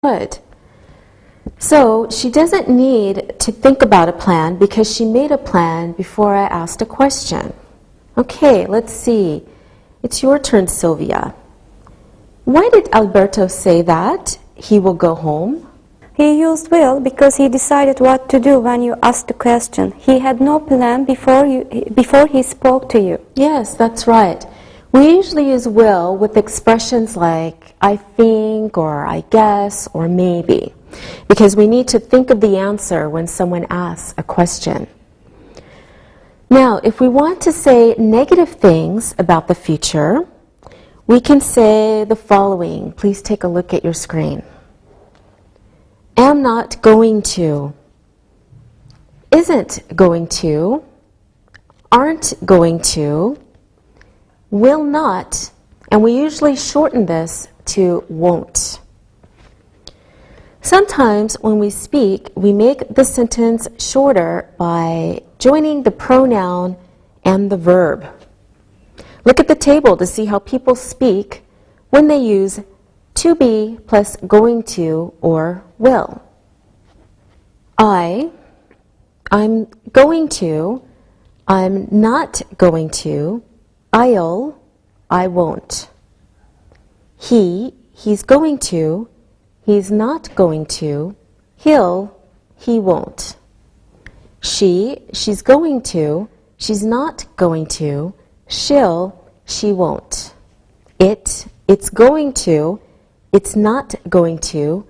Good. So she doesn't need to think about a plan because she made a plan before I asked a question. Okay, let's see. It's your turn, Sylvia. Why did Alberto say that he will go home? He used will because he decided what to do when you asked the question. He had no plan before he spoke to you. Yes, that's right. We usually use will with expressions like I think or I guess or maybe because we need to think of the answer when someone asks a question. Now, if we want to say negative things about the future, we can say the following. Please take a look at your screen. Am not going to, isn't going to, aren't going to, will not, and we usually shorten this to won't. Sometimes when we speak, we make the sentence shorter by joining the pronoun and the verb. Look at the table to see how people speak when they use to be plus going to or will. I'm going to, I'm not going to, I'll, I won't. He's going to, he's not going to, he'll, he won't. She's going to, she's not going to, she won't. It's going to, it's not going to,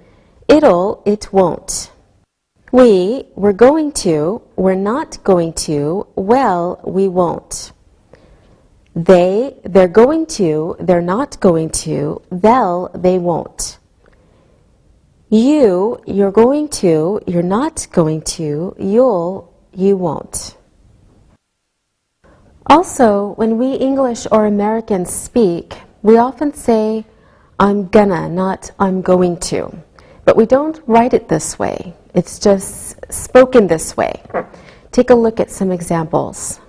it won't. We're going to, we're not going to, well, we won't. They're going to, they're not going to, they won't. You're going to, you're not going to, you won't. Also, when we English or Americans speak, we often say, I'm gonna, not I'm going to. But we don't write it this way. It's just spoken this way. Take a look at some examples.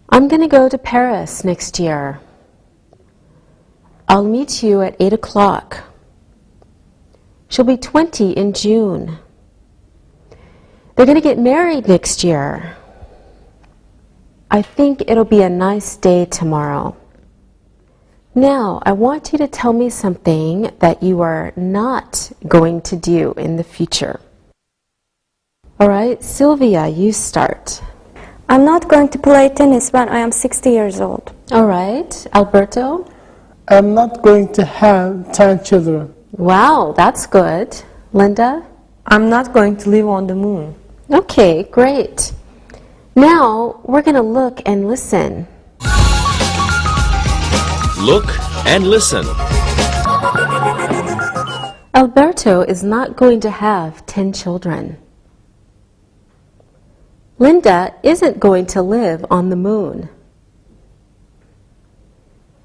I'm going to go to Paris next year. I'll meet you at 8 o'clock. She'll be 20 in June. They're going to get married next year. I think it'll be a nice day tomorrow. Now, I want you to tell me something that you are not going to do in the future. All right, Sylvia, you start. I'm not going to play tennis when I am 60 years old. All right, Alberto? I'm not going to have 10 children. Wow, that's good. Linda? I'm not going to live on the moon. Okay, great. Now, we're going to look and listen. Look and listen. Alberto is not going to have 10 children. Linda isn't going to live on the moon.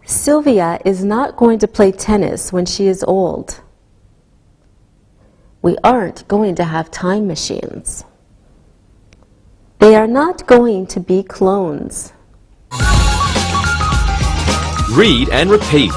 Sylvia is not going to play tennis when she is old. We aren't going to have time machines. They are not going to be clones. Read and repeat.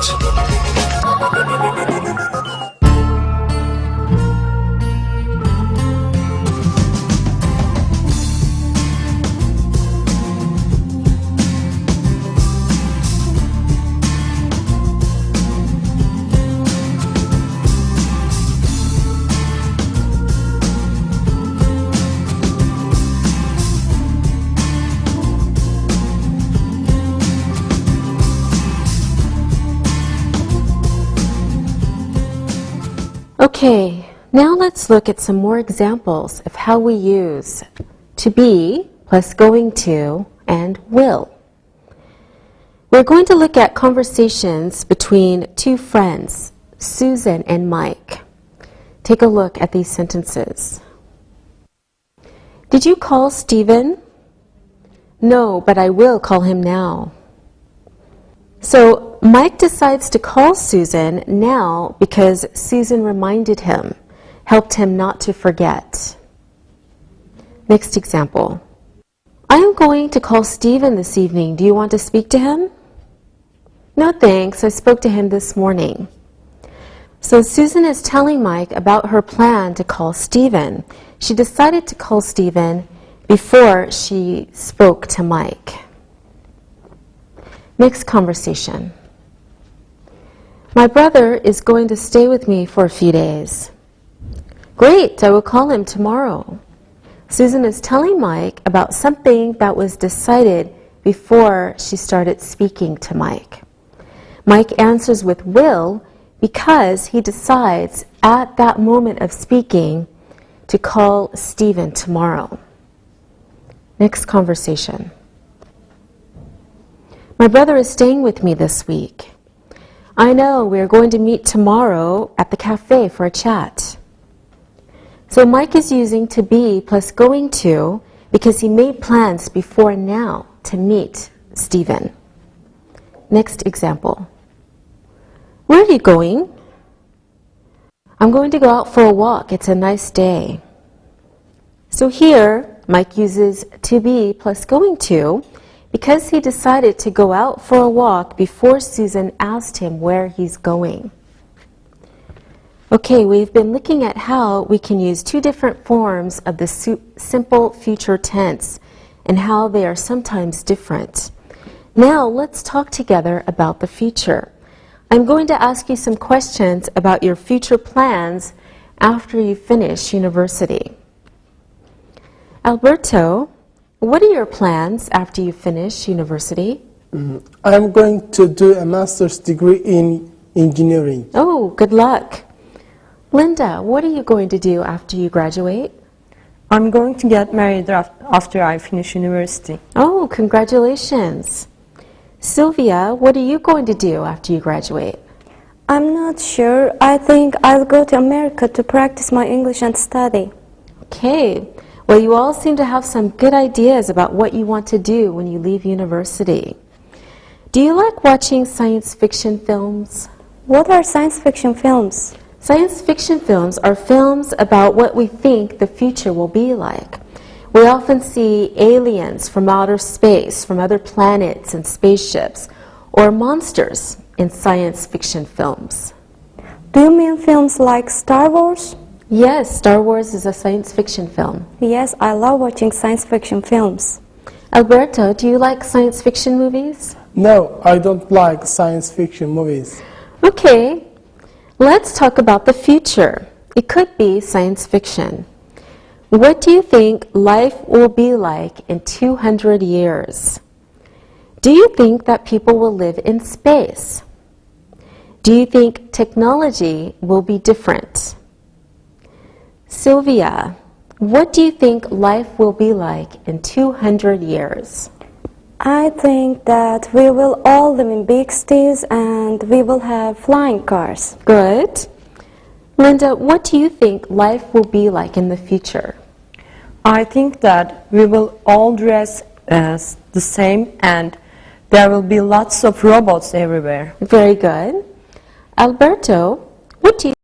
Okay, now let's look at some more examples of how we use to be plus going to and will. We're going to look at conversations between two friends, Susan and Mike. Take a look at these sentences. Did you call Stephen? No, but I will call him now. So Mike decides to call Susan now because Susan reminded him, helped him not to forget. Next example. I am going to call Stephen this evening. Do you want to speak to him? No, thanks. I spoke to him this morning. So Susan is telling Mike about her plan to call Stephen. She decided to call Stephen before she spoke to Mike. Next conversation. My brother is going to stay with me for a few days. Great, I will call him tomorrow. Susan is telling Mike about something that was decided before she started speaking to Mike. Mike answers with will because he decides at that moment of speaking to call Stephen tomorrow. Next conversation. My brother is staying with me this week. I know we are going to meet tomorrow at the cafe for a chat. So Mike is using to be plus going to because he made plans before now to meet Stephen. Next example. Where are you going? I'm going to go out for a walk. It's a nice day. So here, Mike uses to be plus going to because he decided to go out for a walk before Susan asked him where he's going. Okay, we've been looking at how we can use two different forms of the simple future tense and how they are sometimes different. Now let's talk together about the future. I'm going to ask you some questions about your future plans after you finish university. Alberto, what are your plans after you finish university? I'm going to do a master's degree in engineering. Oh, good luck. Linda, what are you going to do after you graduate? I'm going to get married after I finish university. Oh, congratulations. Sylvia, what are you going to do after you graduate? I'm not sure. I think I'll go to America to practice my English and study. Okay. Well, you all seem to have some good ideas about what you want to do when you leave university. Do you like watching science fiction films? What are science fiction films? Science fiction films are films about what we think the future will be like. We often see aliens from outer space, from other planets and spaceships, or monsters in science fiction films. Do you mean films like Star Wars? Yes, Star Wars is a science fiction film. Yes, I love watching science fiction films. Alberto, do you like science fiction movies? No, I don't like science fiction movies. Okay, let's talk about the future. It could be science fiction. What do you think life will be like in 200 years? Do you think that people will live in space? Do you think technology will be different? Sylvia, what do you think life will be like in 200 years? I think that we will all live in big cities and we will have flying cars. Good. Linda, what do you think life will be like in the future? I think that we will all dress as the same and there will be lots of robots everywhere. Very good. Alberto, what do you